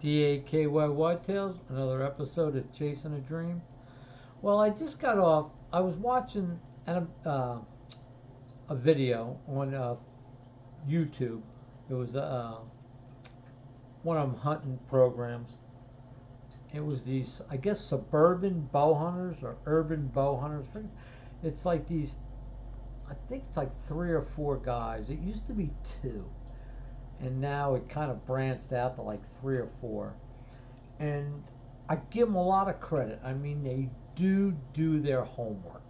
DAKY Whitetails, another episode of Chasing a Dream. Well, I just got off. I was watching a video on YouTube. It was one of them hunting programs. It was these, I guess, suburban bow hunters or urban bow hunters. It's like these, I think it's like three or four guys. It used to be two, and now it kind of branched out to like three or four. And I give them a lot of credit. I mean, they do their homework.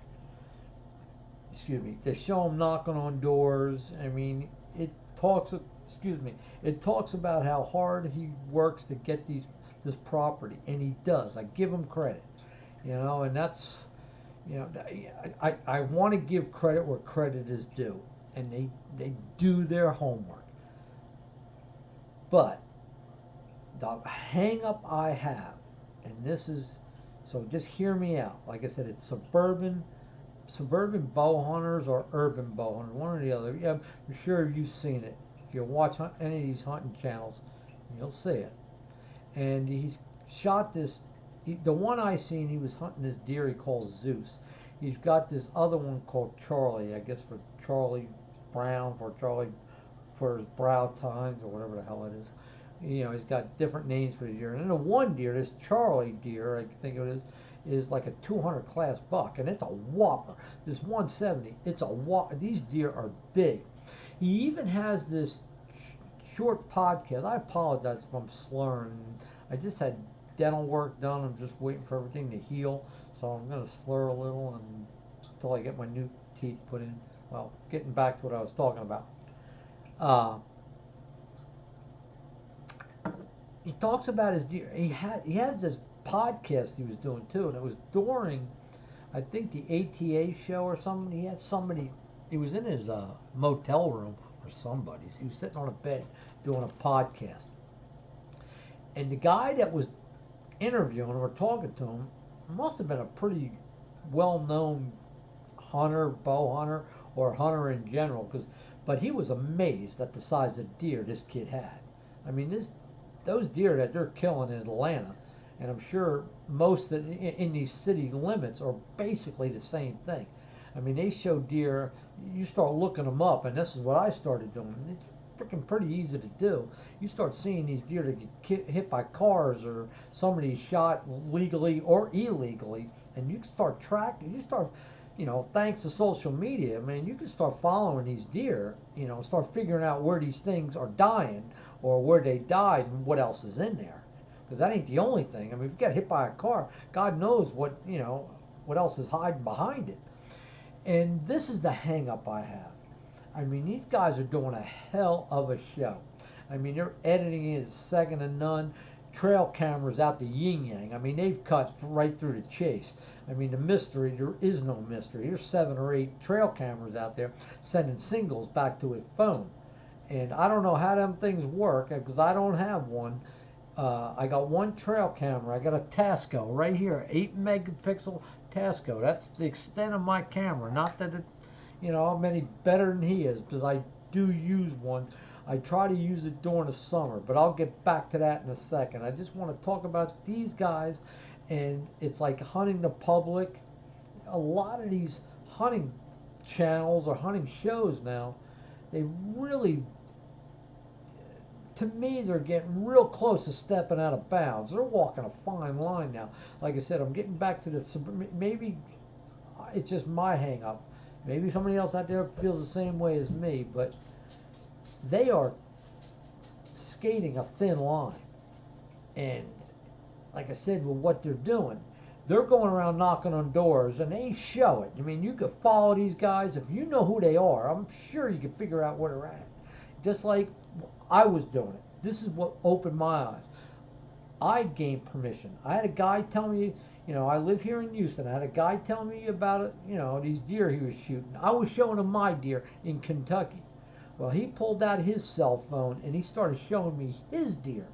Excuse me. They show them knocking on doors. I mean, it talks. Excuse me. It talks about how hard he works to get this property, and he does. I give him credit. And that's, I want to give credit where credit is due, and they do their homework. But the hang up I have, and this is, so just hear me out. Like I said, it's suburban bow hunters or urban bow hunters, one or the other. Yeah, I'm sure you've seen it. If you watch any of these hunting channels, you'll see it. And he's shot this. The one I seen, he was hunting this deer he calls Zeus. He's got this other one called Charlie, I guess for Charlie Brown, for his brow tines or whatever the hell it is. He's got different names for the deer. And then the one deer, this Charlie deer, I think it is like a 200 class buck, and it's a whopper. This 170, it's a whopper. These deer are big. He even has this short podcast. I apologize if I'm slurring. I just had dental work done. I'm just waiting for everything to heal, so I'm going to slur a little until I get my new teeth put in. Well, getting back to what I was talking about. He talks about his deer. He has this podcast he was doing too, and it was during, I think, the ATA show or something. He had somebody. He was in his motel room or somebody's. He was sitting on a bed doing a podcast, and the guy that was interviewing him or talking to him must have been a pretty well-known hunter, bow hunter, or hunter in general. But he was amazed at the size of deer this kid had. I mean, those deer that they're killing in Atlanta, and I'm sure most in these city limits are basically the same thing. I mean, they show deer. You start looking them up, and this is what I started doing. It's freaking pretty easy to do. You start seeing these deer that get hit by cars, or somebody shot legally or illegally, and you start tracking. You start, thanks to social media, I mean, you can start following these deer. Start figuring out where these things are dying, or where they died, and what else is in there. Because that ain't the only thing. I mean, if you get hit by a car, God knows what else is hiding behind it. And this is the hang up I have. I mean, these guys are doing a hell of a show. I mean, they're editing it second to none. Trail cameras out the yin yang. I mean, they've cut right through the chase. I mean, the mystery, there is no mystery. There's 7 or 8 trail cameras out there sending signals back to his phone. And I don't know how them things work, because I don't have one. I got one trail camera. I got a Tasco right here, 8 megapixel Tasco. That's the extent of my camera. Not that I'm any better than he is, because I do use one. I try to use it during the summer, but I'll get back to that in a second. I just want to talk about these guys, and it's like hunting the public. A lot of these hunting channels or hunting shows now, they really, to me, they're getting real close to stepping out of bounds. They're walking a fine line now. Like I said, I'm getting back to maybe it's just my hang up. Maybe somebody else out there feels the same way as me, but they are skating a thin line. And like I said, with what they're doing, they're going around knocking on doors, and they show it. I mean, you could follow these guys. If you know who they are, I'm sure you can figure out where they're at. Just like I was doing it. This is what opened my eyes. I gained permission. I had a guy tell me, I live here in Houston. I had a guy tell me about it, these deer he was shooting. I was showing him my deer in Kentucky. Well, he pulled out his cell phone and he started showing me his deer.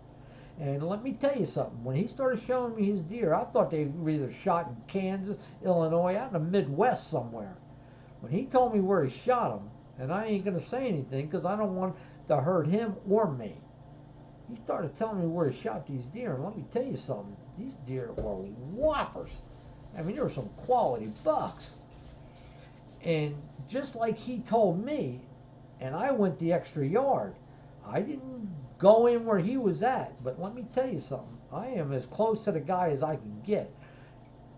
And let me tell you something. When he started showing me his deer, I thought they were either shot in Kansas, Illinois, out in the Midwest somewhere. When he told me where he shot them, and I ain't going to say anything because I don't want to hurt him or me. he started telling me where he shot these deer. And let me tell you something, these deer were whoppers. I mean, there were some quality bucks. And just like he told me, and I went the extra yard, I didn't go in where he was at. But let me tell you something, I am as close to the guy as I can get.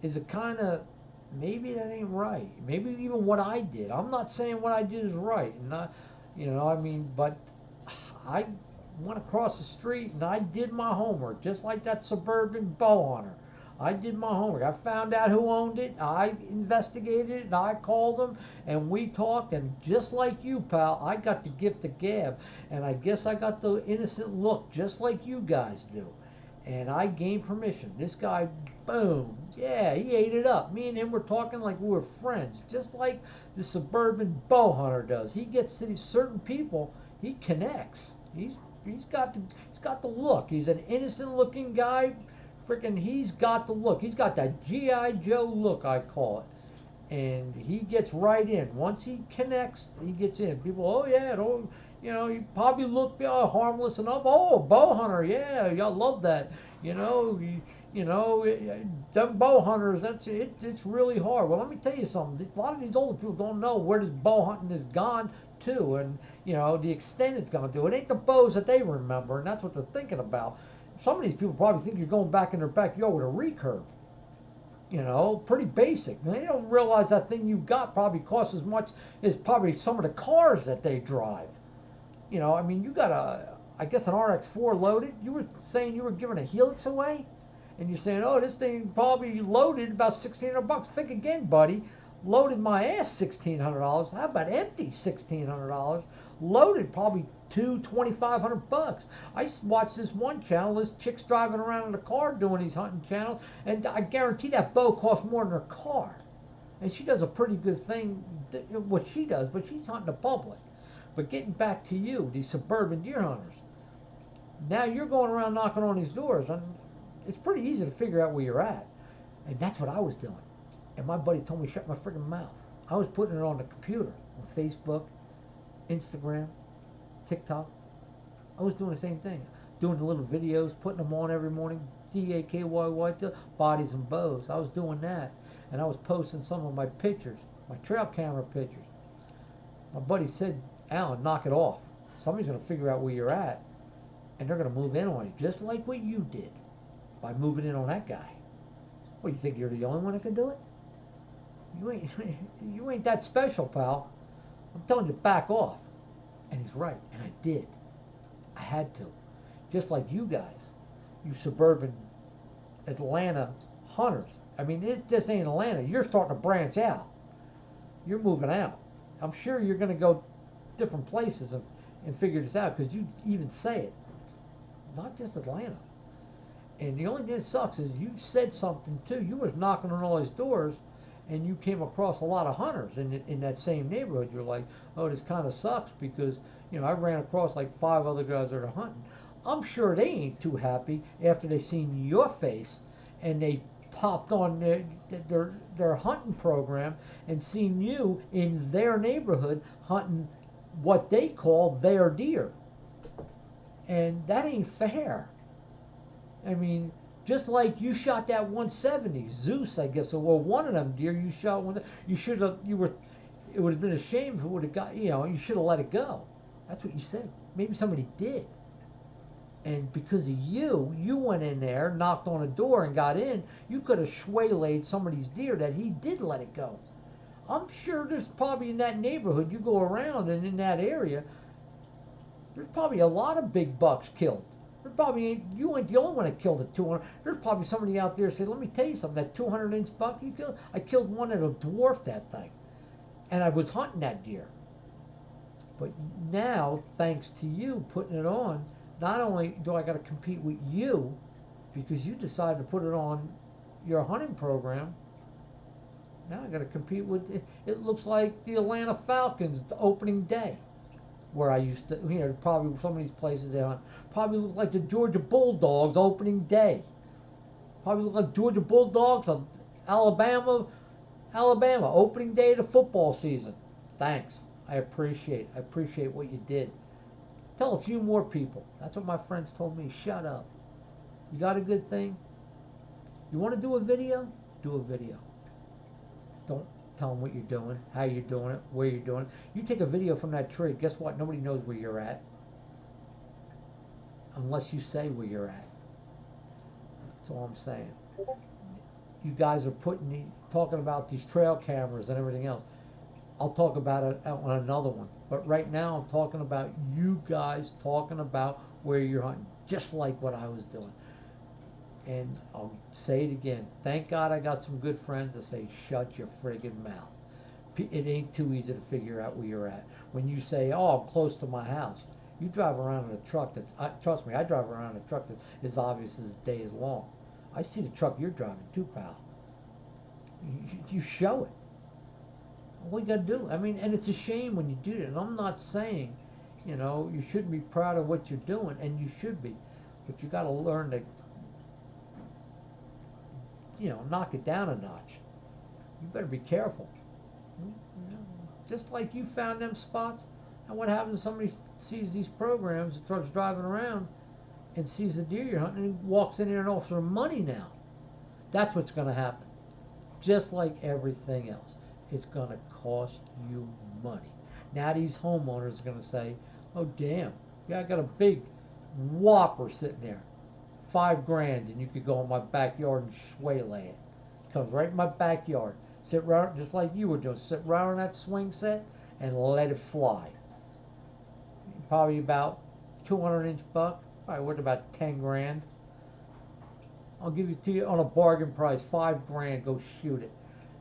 Is it kind of, maybe that ain't right. Maybe even what I did. I'm not saying what I did is right. And not, I mean, but I went across the street and I did my homework, just like that suburban bow hunter. I did my homework. I found out who owned it. I investigated it, and I called them, and we talked. And just like you, pal, I got the gift of gab, and I guess I got the innocent look, just like you guys do. And I gained permission. This guy, boom, yeah, he ate it up. Me and him were talking like we were friends, just like the suburban bow hunter does. He gets to these certain people, he connects. He's got the look. He's an innocent looking guy. Freaking, he's got the look. He's got that G.I. Joe look, I call it. And he gets right in. Once he connects, he gets in. People, oh yeah, you probably look harmless enough. Oh, bow hunter, yeah, I love that. Them bow hunters, it's really hard. Well, let me tell you something. A lot of these older people don't know where this bow hunting has gone to, and the extent it's gone to. It ain't the bows that they remember, and that's what they're thinking about. Some of these people probably think you're going back in their backyard with a recurve. Pretty basic. And they don't realize that thing you got probably costs as much as probably some of the cars that they drive. I mean, you got I guess an RX-4 loaded. You were saying you were giving a Helix away? And you're saying, oh, this thing probably loaded about $1,600. Think again, buddy. Loaded my ass $1,600. How about empty $1,600? Loaded probably $2,500. I watched this one channel. This chick's driving around in a car doing these hunting channels, and I guarantee that bow costs more than her car. And she does a pretty good thing, what she does, but she's hunting the public. But getting back to you, these suburban deer hunters. Now you're going around knocking on these doors, and it's pretty easy to figure out where you're at. And that's what I was doing. And my buddy told me to shut my freaking mouth. I was putting it on the computer, on Facebook, Instagram, TikTok. I was doing the same thing. Doing the little videos, putting them on every morning. DAKYY, bodies and bows. I was doing that. And I was posting some of my pictures, my trail camera pictures. My buddy said, Alan, knock it off. Somebody's going to figure out where you're at, and they're going to move in on you, just like what you did by moving in on that guy. Well, you think you're the only one that can do it? You ain't that special, pal. I'm telling you, back off. And he's right, and I did. I had to. Just like you guys, you suburban Atlanta hunters. I mean, it just ain't Atlanta. You're starting to branch out. You're moving out. I'm sure you're going to go different places and figure this out, because you even say it. It's not just Atlanta. And the only thing that sucks is you said something too. You was knocking on all these doors, and you came across a lot of hunters in that same neighborhood. You're like, oh, this kind of sucks, because I ran across like 5 other guys that are hunting. I'm sure they ain't too happy after they seen your face and they popped on their hunting program and seen you in their neighborhood hunting what they call their deer. And that ain't fair. I mean, just like you shot that 170 Zeus, I guess, or one of them deer you shot. It would have been a shame if it would have got, you should have let it go. That's what you said. Maybe somebody did. And because of you went in there, knocked on a door and got in. You could have waylaid some of these deer that he did let it go. I'm sure there's probably in that neighborhood, you go around and in that area, there's probably a lot of big bucks killed. There probably ain't, you ain't the only one that killed a 200. There's probably somebody out there saying, let me tell you something, that 200-inch buck you killed, I killed one that'll dwarf that thing. And I was hunting that deer. But now, thanks to you putting it on, not only do I got to compete with you, because you decided to put it on your hunting program, now I got to compete with it. It looks like the Atlanta Falcons, the opening day, where I used to, probably some of these places they hunt. Probably look like the Georgia Bulldogs opening day. Probably look like Georgia Bulldogs of Alabama opening day of the football season. Thanks. I appreciate what you did. Tell a few more people. That's what my friends told me. Shut up. You got a good thing? You want to do a video? Do a video. Don't tell them what you're doing, how you're doing it, where you're doing it. You take a video from that tree, guess what? Nobody knows where you're at. Unless you say where you're at. That's all I'm saying. You guys are talking about these trail cameras and everything else. I'll talk about it on another one. But right now I'm talking about you guys talking about where you're hunting, just like what I was doing. And I'll say it again. Thank God I got some good friends that say, shut your friggin' mouth. It ain't too easy to figure out where you're at. When you say, oh, I'm close to my house, you drive around in a truck trust me, I drive around in a truck that is obvious as the day is long. I see the truck you're driving too, pal. You show it. All you got to do. I mean, and it's a shame when you do that. And I'm not saying, you shouldn't be proud of what you're doing, and you should be. But you got to learn to, knock it down a notch. You better be careful. Just like you found them spots. And what happens if somebody sees these programs and starts driving around and sees the deer you're hunting and walks in there and offers them money now? That's what's going to happen. Just like everything else. It's going to cost you money. Now these homeowners are going to say, oh damn, yeah, I got a big whopper sitting there. $5,000 and you could go in my backyard and waylay it. Comes right in my backyard. Sit right, just like you were doing. Sit right on that swing set and let it fly. Probably about 200-inch buck. Probably worth about $10,000. I'll give it to you on a bargain price, $5,000. Go shoot it.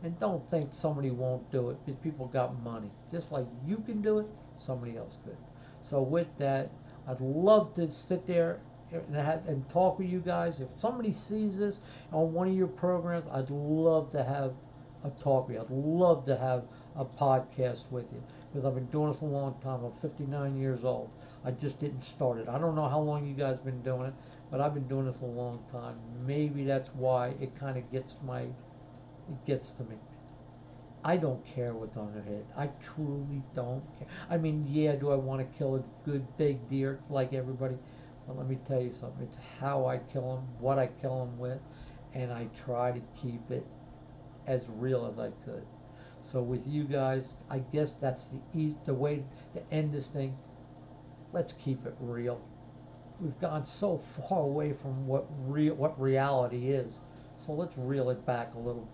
And don't think somebody won't do it, because people got money. Just like you can do it, somebody else could. So with that, I'd love to sit there and talk with you guys. If somebody sees this on one of your programs, I'd love to have a talk with you. I'd love to have a podcast with you, because I've been doing this a long time. I'm 59 years old. I just didn't start it. I don't know how long you guys have been doing it, but I've been doing this a long time. Maybe that's why it kind of gets to me. I don't care what's on their head. I truly don't care. I mean, yeah, do I want to kill a good big deer like everybody? But let me tell you something. It's how I kill them, what I kill them with, and I try to keep it as real as I could. So with you guys, I guess that's the way to end this thing. Let's keep it real. We've gone so far away from what reality is. So let's reel it back a little.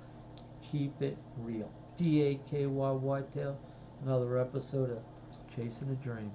Keep it real. DAKY Whitetail. Another episode of Chasing a Dream.